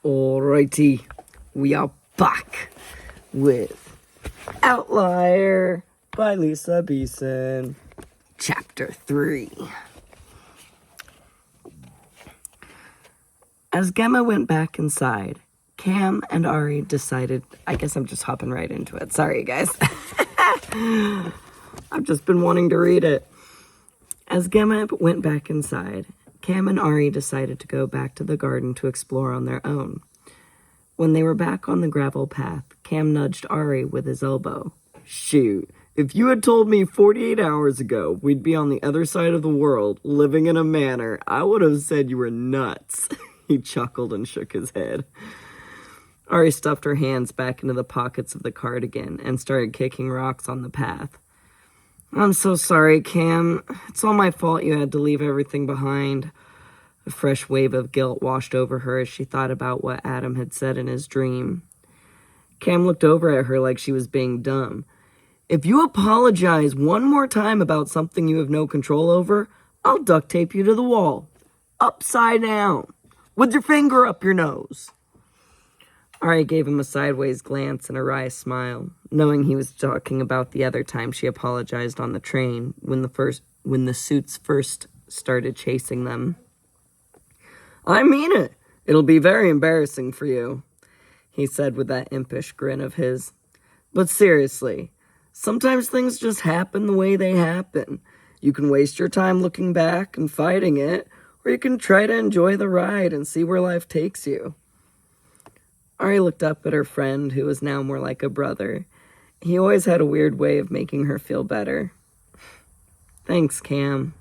Alrighty, we are back with Outlier by Lisa Beeson, Chapter 3. As Gemma went back inside, Cam and Ari decided... I guess I'm just hopping right into it. Sorry, guys. I've just been wanting to read it. As Gemma went back inside, Cam and Ari decided to go back to the garden to explore on their own. When they were back on the gravel path, Cam nudged Ari with his elbow. Shoot, if you had told me 48 hours ago we'd be on the other side of the world, living in a manor, I would have said you were nuts. He chuckled and shook his head. Ari stuffed her hands back into the pockets of the cardigan and started kicking rocks on the path. I'm so sorry, Cam. It's all my fault you had to leave everything behind. A fresh wave of guilt washed over her as she thought about what Adam had said in his dream. Cam looked over at her like she was being dumb. If you apologize one more time about something you have no control over, I'll duct tape you to the wall. Upside down. With your finger up your nose. Ari gave him a sideways glance and a wry smile, knowing he was talking about the other time she apologized on the train when the suits first started chasing them. I mean it. It'll be very embarrassing for you, he said with that impish grin of his. But seriously, sometimes things just happen the way they happen. You can waste your time looking back and fighting it, or you can try to enjoy the ride and see where life takes you. Ari looked up at her friend, who was now more like a brother. He always had a weird way of making her feel better. Thanks, Cam.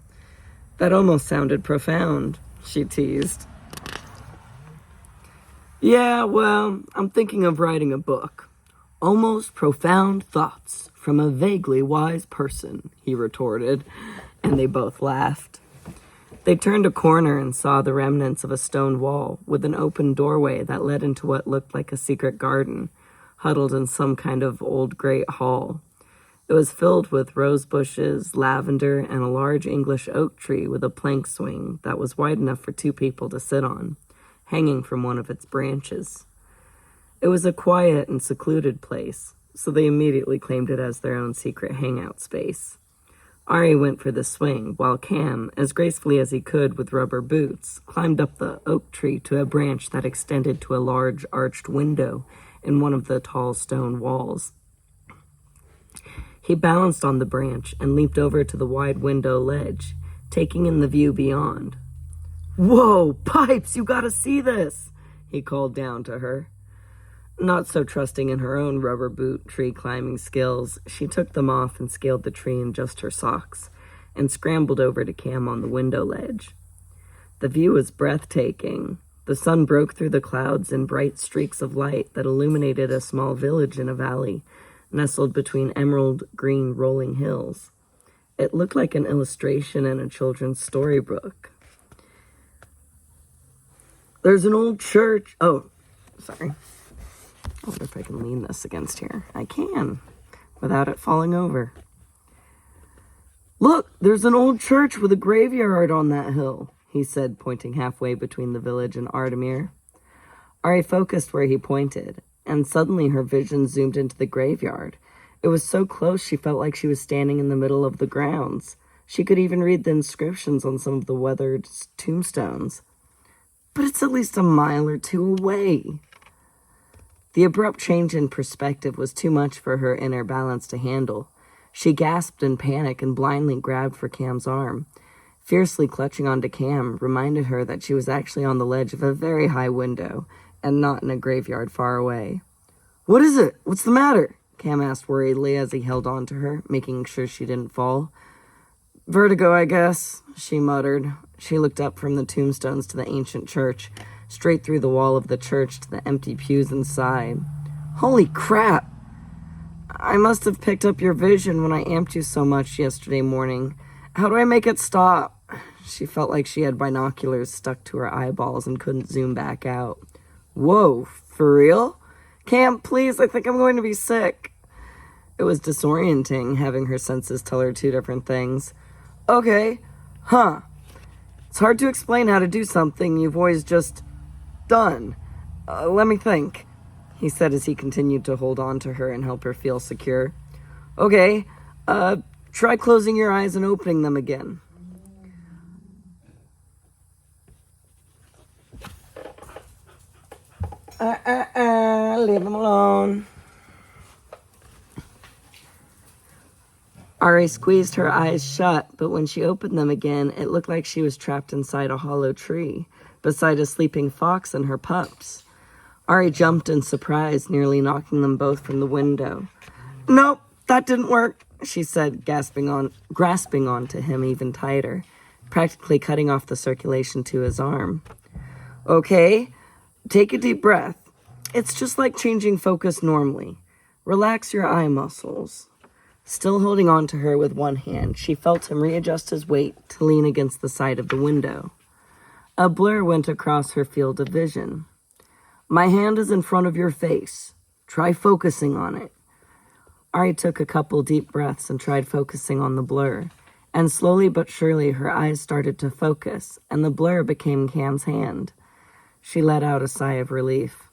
That almost sounded profound, she teased. Yeah, well, I'm thinking of writing a book. Almost profound thoughts from a vaguely wise person, he retorted, and they both laughed. They turned a corner and saw the remnants of a stone wall with an open doorway that led into what looked like a secret garden, huddled in some kind of old great hall. It was filled with rose bushes, lavender, and a large English oak tree with a plank swing that was wide enough for two people to sit on, hanging from one of its branches. It was a quiet and secluded place, so they immediately claimed it as their own secret hangout space. Ari went for the swing, while Cam, as gracefully as he could with rubber boots, climbed up the oak tree to a branch that extended to a large arched window in one of the tall stone walls. He balanced on the branch and leaped over to the wide window ledge, taking in the view beyond. Whoa, Pipes, you gotta see this, he called down to her. Not so trusting in her own rubber boot tree climbing skills, she took them off and scaled the tree in just her socks, and scrambled over to Cam on the window ledge. The view was breathtaking. The sun broke through the clouds in bright streaks of light that illuminated a small village in a valley, nestled between emerald green rolling hills. It looked like an illustration in a children's storybook. There's an old church... Oh, sorry. I wonder if I can lean this against here. I can, without it falling over. Look, there's an old church with a graveyard on that hill, he said, pointing halfway between the village and Ardamir. Ari focused where he pointed, and suddenly her vision zoomed into the graveyard. It was so close she felt like she was standing in the middle of the grounds. She could even read the inscriptions on some of the weathered tombstones. But it's at least a mile or two away. The abrupt change in perspective was too much for her inner balance to handle. She gasped in panic and blindly grabbed for Cam's arm. Fiercely clutching onto Cam reminded her that she was actually on the ledge of a very high window and not in a graveyard far away. What is it? What's the matter? Cam asked worriedly as he held on to her, making sure she didn't fall. Vertigo, I guess, she muttered. She looked up from the tombstones to the ancient church, straight through the wall of the church to the empty pews inside. Holy crap! I must have picked up your vision when I amped you so much yesterday morning. How do I make it stop? She felt like she had binoculars stuck to her eyeballs and couldn't zoom back out. Whoa, for real? Cam, please, I think I'm going to be sick. It was disorienting, having her senses tell her two different things. Okay, It's hard to explain how to do something you've always just done. Let me think, he said as he continued to hold on to her and help her feel secure. Okay, try closing your eyes and opening them again. Leave him alone. Ari squeezed her eyes shut, but when she opened them again, it looked like she was trapped inside a hollow tree, beside a sleeping fox and her pups. Ari jumped in surprise, nearly knocking them both from the window. Nope, that didn't work, she said, grasping onto him even tighter, practically cutting off the circulation to his arm. Okay, take a deep breath. It's just like changing focus normally. Relax your eye muscles. Still holding on to her with one hand, she felt him readjust his weight to lean against the side of the window. A blur went across her field of vision. My hand is in front of your face. Try focusing on it. Ari took a couple deep breaths and tried focusing on the blur, and slowly but surely her eyes started to focus, and the blur became Cam's hand. She let out a sigh of relief.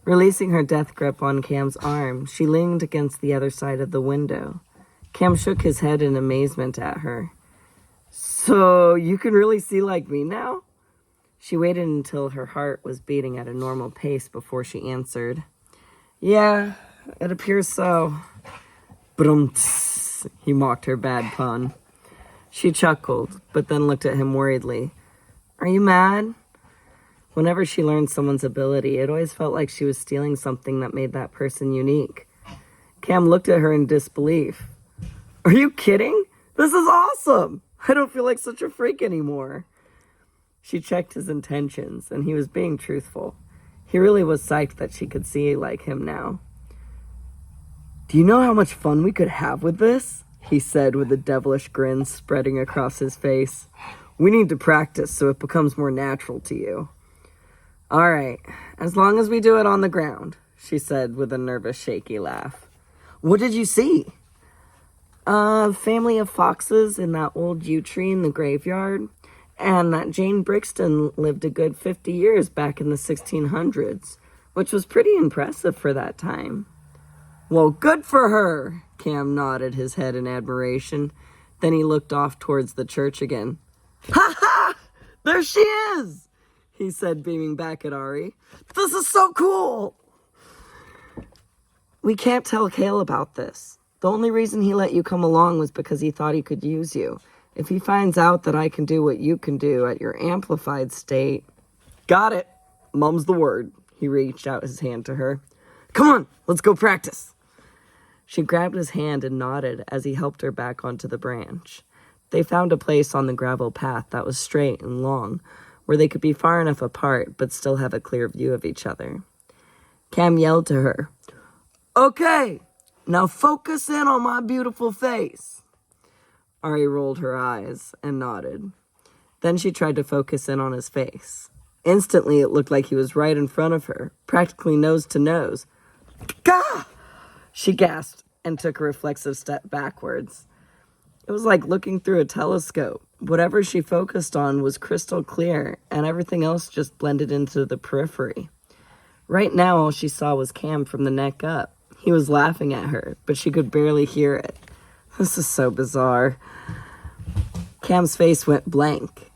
Releasing her death grip on Cam's arm, she leaned against the other side of the window. Cam shook his head in amazement at her. So, you can really see like me now? She waited until her heart was beating at a normal pace before she answered. Yeah, it appears so. Brumts, he mocked her bad pun. She chuckled, but then looked at him worriedly. Are you mad? Whenever she learned someone's ability, it always felt like she was stealing something that made that person unique. Cam looked at her in disbelief. Are you kidding? This is awesome! I don't feel like such a freak anymore. She checked his intentions, and he was being truthful. He really was psyched that she could see like him now. Do you know how much fun we could have with this? He said with a devilish grin spreading across his face. We need to practice so it becomes more natural to you. All right, as long as we do it on the ground, she said with a nervous, shaky laugh. What did you see? A family of foxes in that old yew tree in the graveyard, and that Jane Brixton lived a good 50 years back in the 1600s, which was pretty impressive for that time. Well, good for her, Cam nodded his head in admiration. Then he looked off towards the church again. Ha ha! There she is! He said, beaming back at Ari. This is so cool! We can't tell Cale about this. The only reason he let you come along was because he thought he could use you. If he finds out that I can do what you can do at your amplified state... Got it. Mum's the word. He reached out his hand to her. Come on, let's go practice. She grabbed his hand and nodded as he helped her back onto the branch. They found a place on the gravel path that was straight and long, where they could be far enough apart but still have a clear view of each other. Cam yelled to her, Okay, now focus in on my beautiful face. Ari rolled her eyes and nodded. Then she tried to focus in on his face. Instantly, it looked like he was right in front of her, practically nose to nose. Gah! She gasped and took a reflexive step backwards. It was like looking through a telescope. Whatever she focused on was crystal clear, and everything else just blended into the periphery. Right now, all she saw was Cam from the neck up. He was laughing at her, but she could barely hear it. This is so bizarre. Cam's face went blank,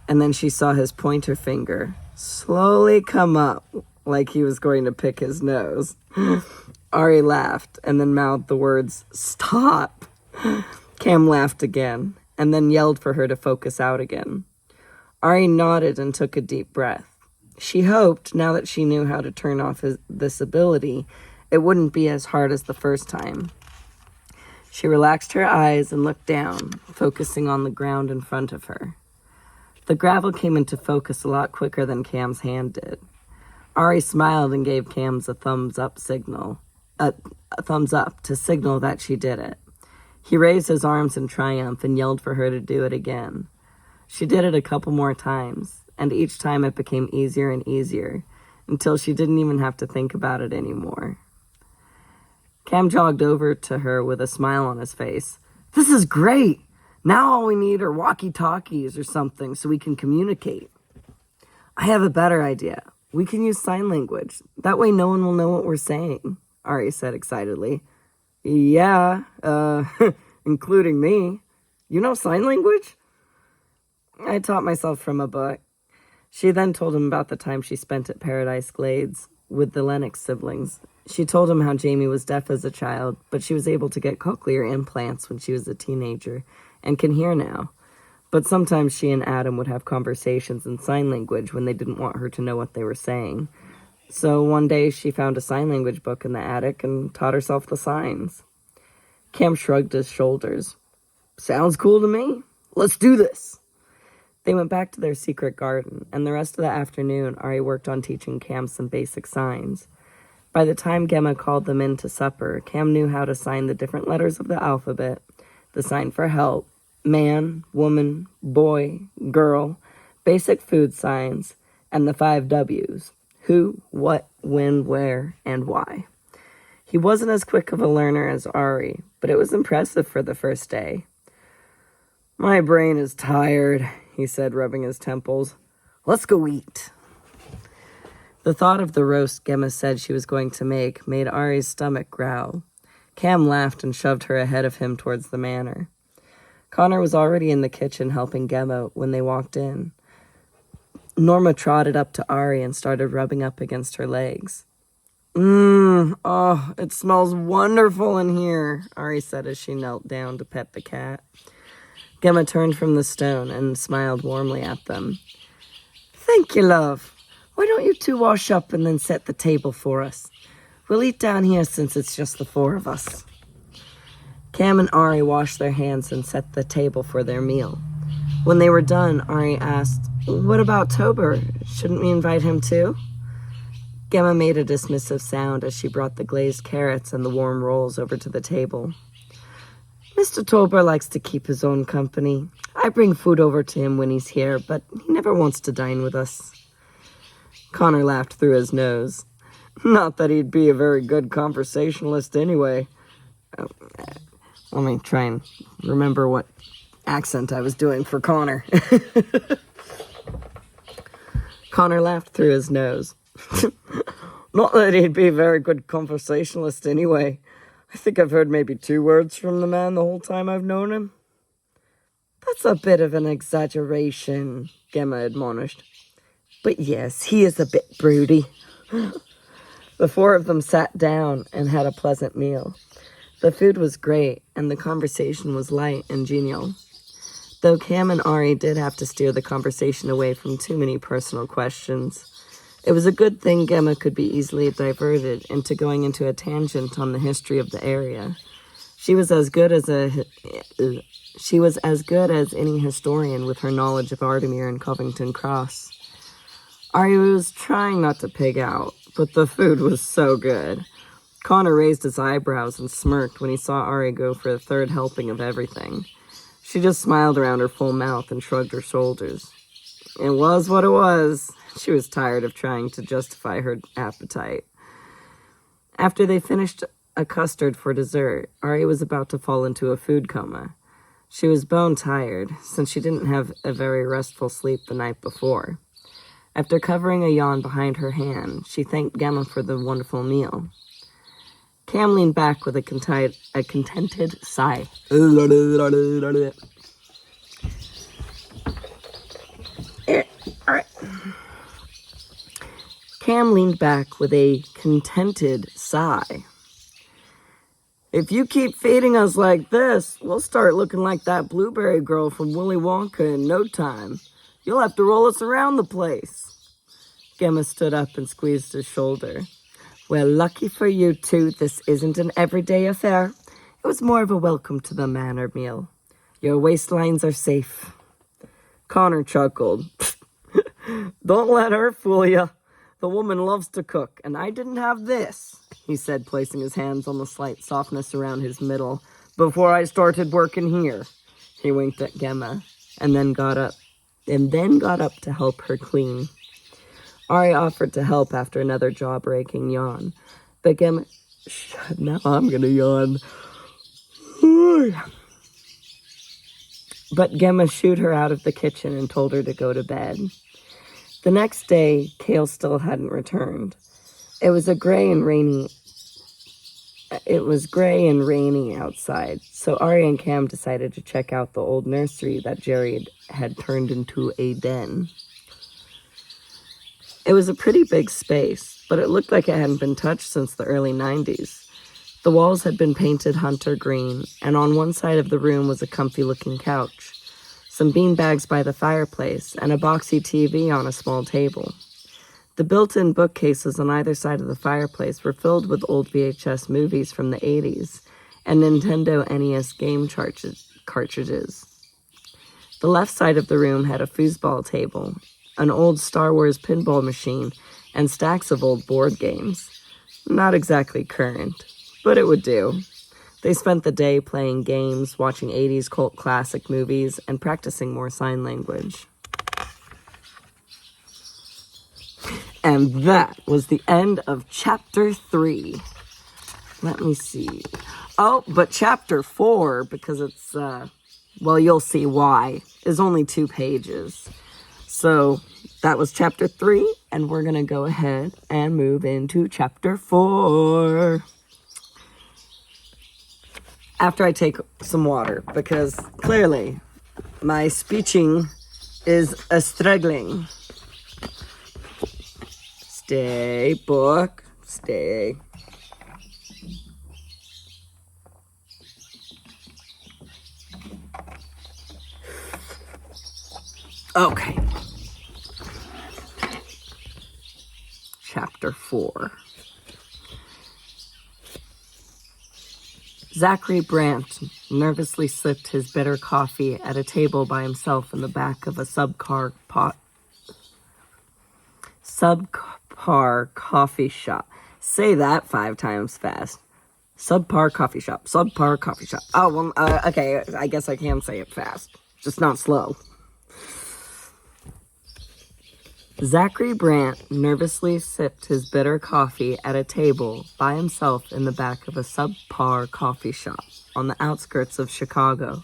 and then she saw his pointer finger slowly come up like he was going to pick his nose. Ari laughed and then mouthed the words, Stop! Cam laughed again and then yelled for her to focus out again. Ari nodded and took a deep breath. She hoped, now that she knew how to turn off this ability, it wouldn't be as hard as the first time. She relaxed her eyes and looked down, focusing on the ground in front of her. The gravel came into focus a lot quicker than Cam's hand did. Ari smiled and gave Cam's a thumbs up to signal that she did it. He raised his arms in triumph and yelled for her to do it again. She did it a couple more times, and each time it became easier and easier, until she didn't even have to think about it anymore. Cam jogged over to her with a smile on his face. This is great! Now all we need are walkie-talkies or something so we can communicate. I have a better idea. We can use sign language. That way no one will know what we're saying, Ari said excitedly. Yeah, including me. You know sign language? I taught myself from a book. She then told him about the time she spent at Paradise Glades with the Lennox siblings. She told him how Jamie was deaf as a child, but she was able to get cochlear implants when she was a teenager and can hear now. But sometimes she and Adam would have conversations in sign language when they didn't want her to know what they were saying. So one day she found a sign language book in the attic and taught herself the signs. Cam shrugged his shoulders. Sounds cool to me. Let's do this. They went back to their secret garden, and the rest of the afternoon, Ari worked on teaching Cam some basic signs. By the time Gemma called them in to supper, Cam knew how to sign the different letters of the alphabet, the sign for help, man, woman, boy, girl, basic food signs, and the 5 W's, who, what, when, where, and why. He wasn't as quick of a learner as Ari, but it was impressive for the first day. My brain is tired, he said, rubbing his temples. Let's go eat. The thought of the roast Gemma said she was going to make made Ari's stomach growl. Cam laughed and shoved her ahead of him towards the manor. Connor was already in the kitchen helping Gemma when they walked in. Norma trotted up to Ari and started rubbing up against her legs. Oh, it smells wonderful in here, Ari said as she knelt down to pet the cat. Gemma turned from the stone and smiled warmly at them. Thank you, love. Why don't you two wash up and then set the table for us? We'll eat down here since it's just the 4 of us. Cam and Ari washed their hands and set the table for their meal. When they were done, Ari asked, What about Tober? Shouldn't we invite him too? Gemma made a dismissive sound as she brought the glazed carrots and the warm rolls over to the table. Mr. Tober likes to keep his own company. I bring food over to him when he's here, but he never wants to dine with us. Connor laughed through his nose. Not that he'd be a very good conversationalist anyway. Let me try and remember what accent I was doing for Connor. Connor laughed through his nose. Not that he'd be a very good conversationalist anyway. I think I've heard maybe 2 words from the man the whole time I've known him. That's a bit of an exaggeration, Gemma admonished. But yes, he is a bit broody. The 4 of them sat down and had a pleasant meal. The food was great, and the conversation was light and genial. Though Cam and Ari did have to steer the conversation away from too many personal questions. It was a good thing Gemma could be easily diverted into going into a tangent on the history of the area. She was as good as any historian with her knowledge of Ardmere and Covington Cross. Ari was trying not to pig out, but the food was so good. Connor raised his eyebrows and smirked when he saw Ari go for a 3rd helping of everything. She just smiled around her full mouth and shrugged her shoulders. It was what it was. She was tired of trying to justify her appetite. After they finished a custard for dessert, Ari was about to fall into a food coma. She was bone tired, since she didn't have a very restful sleep the night before. After covering a yawn behind her hand, she thanked Gemma for the wonderful meal. Cam leaned back with a contented sigh. Cam leaned back with a contented sigh. If you keep feeding us like this, we'll start looking like that blueberry girl from Willy Wonka in no time. You'll have to roll us around the place. Gemma stood up and squeezed his shoulder. Well, lucky for you two, this isn't an everyday affair. It was more of a welcome to the manor meal. Your waistlines are safe. Connor chuckled. Don't let her fool you. The woman loves to cook, and I didn't have this, he said, placing his hands on the slight softness around his middle, before I started working here. He winked at Gemma, and then got up to help her clean. Ari offered to help after another jaw-breaking yawn, but Gemma... Now I'm gonna yawn. But Gemma shooed her out of the kitchen and told her to go to bed. The next day, Cale still hadn't returned. It was gray and rainy outside, so Ari and Cam decided to check out the old nursery that Jerry had turned into a den. It was a pretty big space, but it looked like it hadn't been touched since the early 90s. The walls had been painted hunter green, and on one side of the room was a comfy-looking couch, some beanbags by the fireplace, and a boxy TV on a small table. The built-in bookcases on either side of the fireplace were filled with old VHS movies from the 80s and Nintendo NES game cartridges. The left side of the room had a foosball table, an old Star Wars pinball machine, and stacks of old board games. Not exactly current, but it would do. They spent the day playing games, watching 80s cult classic movies, and practicing more sign language. And that was the end of Chapter 3. Let me see. Oh, but Chapter 4, because it's, well, you'll see why, is only 2 pages. So that was Chapter 3, and we're going to go ahead and move into Chapter 4. After I take some water, because clearly my speeching is struggling. Stay, book, stay. Okay. Chapter 4. Zachary Brandt nervously sipped his bitter coffee at a table by himself in the back of a subpar coffee shop. Say that 5 times fast. Subpar coffee shop. Subpar coffee shop. Oh, well, okay, I guess I can say it fast. Just not slow. Zachary Brandt nervously sipped his bitter coffee at a table by himself in the back of a subpar coffee shop on the outskirts of Chicago.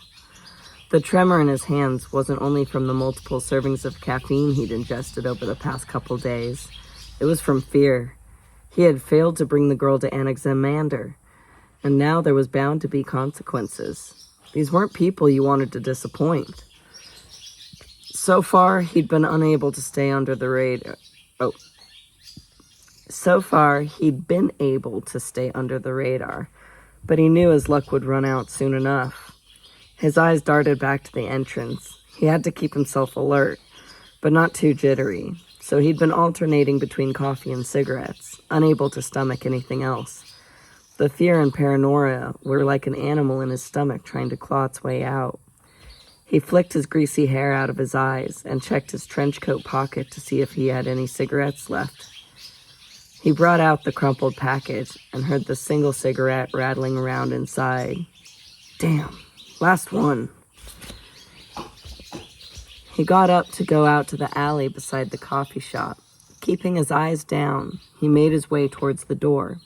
The tremor in his hands wasn't only from the multiple servings of caffeine he'd ingested over the past couple days. It was from fear. He had failed to bring the girl to Anaximander, and now there was bound to be consequences. These weren't people you wanted to disappoint. So far, he'd been able to stay under the radar, but he knew his luck would run out soon enough. His eyes darted back to the entrance. He had to keep himself alert, but not too jittery, so he'd been alternating between coffee and cigarettes, unable to stomach anything else. The fear and paranoia were like an animal in his stomach trying to claw its way out. He flicked his greasy hair out of his eyes and checked his trench coat pocket to see if he had any cigarettes left. He brought out the crumpled package and heard the single cigarette rattling around inside. Damn, last one. He got up to go out to the alley beside the coffee shop. Keeping his eyes down, he made his way towards the door.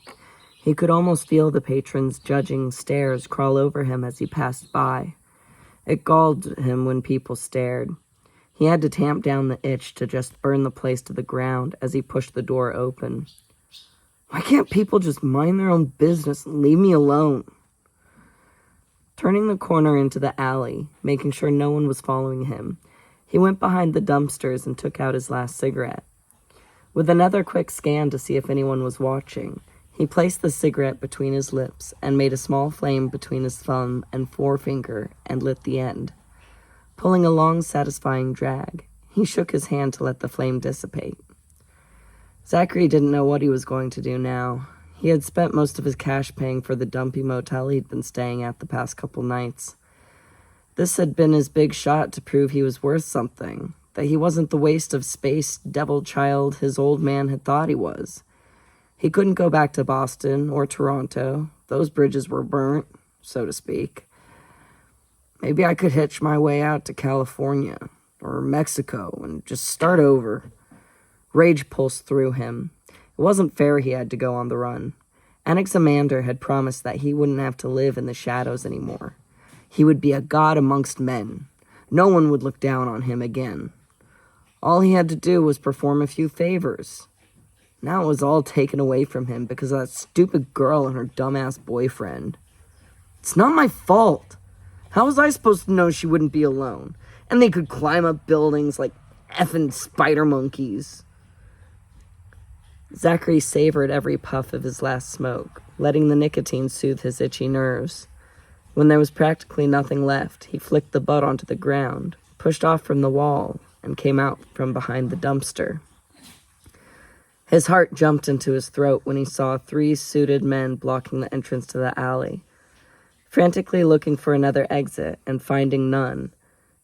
He could almost feel the patrons' judging stares crawl over him as he passed by. It galled him when people stared. He had to tamp down the itch to just burn the place to the ground as he pushed the door open. Why can't people just mind their own business and leave me alone? Turning the corner into the alley, making sure no one was following him, he went behind the dumpsters and took out his last cigarette. With another quick scan to see if anyone was watching, he placed the cigarette between his lips and made a small flame between his thumb and forefinger and lit the end. Pulling a long, satisfying drag, he shook his hand to let the flame dissipate. Zachary didn't know what he was going to do now. He had spent most of his cash paying for the dumpy motel he'd been staying at the past couple nights. This had been his big shot to prove he was worth something, that he wasn't the waste of space devil child his old man had thought he was. He couldn't go back to Boston or Toronto. Those bridges were burnt, so to speak. Maybe I could hitch my way out to California or Mexico and just start over. Rage pulsed through him. It wasn't fair he had to go on the run. Anaximander had promised that he wouldn't have to live in the shadows anymore. He would be a god amongst men. No one would look down on him again. All he had to do was perform a few favors. Now it was all taken away from him because of that stupid girl and her dumbass boyfriend. It's not my fault. How was I supposed to know she wouldn't be alone? And they could climb up buildings like effing spider monkeys. Zachary savored every puff of his last smoke, letting the nicotine soothe his itchy nerves. When there was practically nothing left, he flicked the butt onto the ground, pushed off from the wall, and came out from behind the dumpster. His heart jumped into his throat when he saw 3 suited men blocking the entrance to the alley. Frantically looking for another exit and finding none,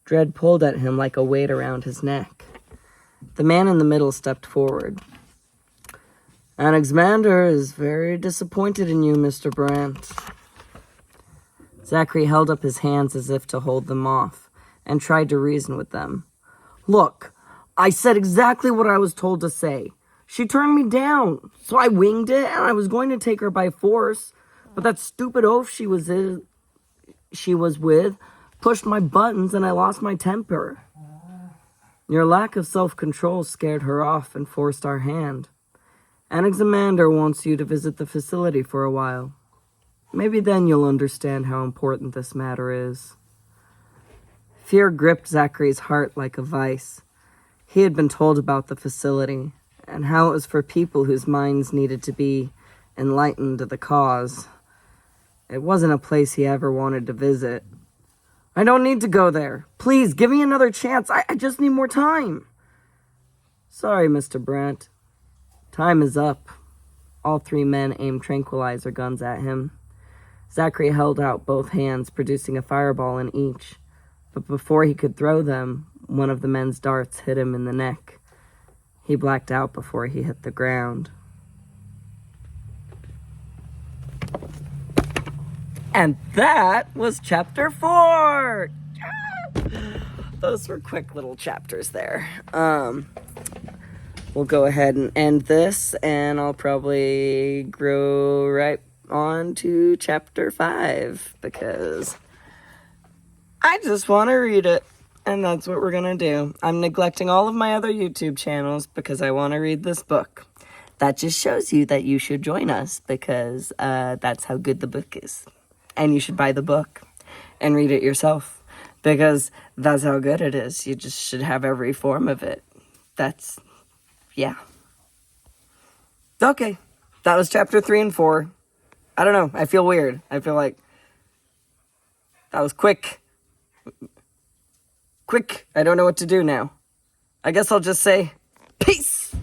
dread pulled at him like a weight around his neck. The man in the middle stepped forward. Alexander is very disappointed in you, Mr. Brandt. Zachary held up his hands as if to hold them off and tried to reason with them. Look, I said exactly what I was told to say. She turned me down, so I winged it, and I was going to take her by force, but that stupid oaf she was with pushed my buttons, and I lost my temper. Your lack of self-control scared her off and forced our hand. Alexander wants you to visit the facility for a while. Maybe then you'll understand how important this matter is. Fear gripped Zachary's heart like a vice. He had been told about the facility, and how it was for people whose minds needed to be enlightened to the cause. It wasn't a place he ever wanted to visit. I don't need to go there. Please, give me another chance. I just need more time. Sorry, Mr. Brandt. Time is up. All 3 men aimed tranquilizer guns at him. Zachary held out both hands, producing a fireball in each. But before he could throw them, one of the men's darts hit him in the neck. He blacked out before he hit the ground. And that was chapter 4! Those were quick little chapters there. We'll go ahead and end this, and I'll probably go right on to chapter 5, because I just want to read it, and that's what we're going to do. I'm neglecting all of my other YouTube channels because I want to read this book. That just shows you that you should join us, because that's how good the book is. And you should buy the book and read it yourself, because that's how good it is. You just should have every form of it. Yeah. Okay. That was chapter 3 and 4. I don't know. I feel weird. I feel like that was quick. Quick. I don't know what to do now. I guess I'll just say peace.